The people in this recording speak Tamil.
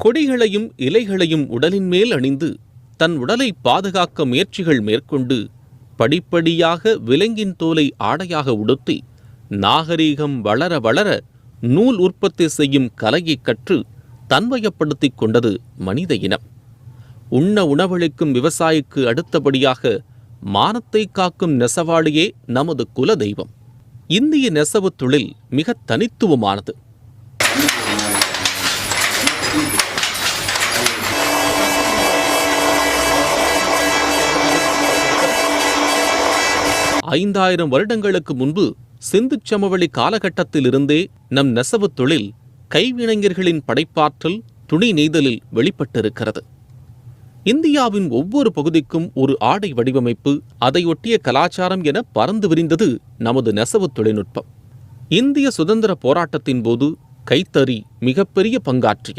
கொடிகளையும் இலைகளையும் உடலின் மேல் அணிந்து தன் உடலை பாதுகாக்க முயற்சிகள் மேற்கொண்டு படிப்படியாக விலங்கின் தோலை ஆடையாக உடுத்தி நாகரீகம் வளர வளர நூல் உற்பத்தி செய்யும் கலையை கற்று தன்வயப்படுத்திக் கொண்டது மனித இனம். உண்ண உணவளிக்கும் விவசாயிக்கு அடுத்தபடியாக மானத்தை காக்கும் நெசவாளியே நமது குல தெய்வம். இந்திய நெசவு தொழில் மிக தனித்துவமானது. ஐந்தாயிரம் வருடங்களுக்கு முன்பு சிந்துச் சமவெளி காலகட்டத்திலிருந்தே நம் நெசவு தொழில் கைவினைஞர்களின் படைப்பாற்றல் துணி நெய்தலில் வெளிப்பட்டிருக்கிறது. இந்தியாவின் ஒவ்வொரு பகுதிக்கும் ஒரு ஆடை வடிவமைப்பு, அதையொட்டிய கலாச்சாரம் என பறந்து விரிந்தது நமது நெசவு தொழில்நுட்பம். இந்திய சுதந்திர போராட்டத்தின் போது கைத்தறி மிகப்பெரிய பங்காற்றியது.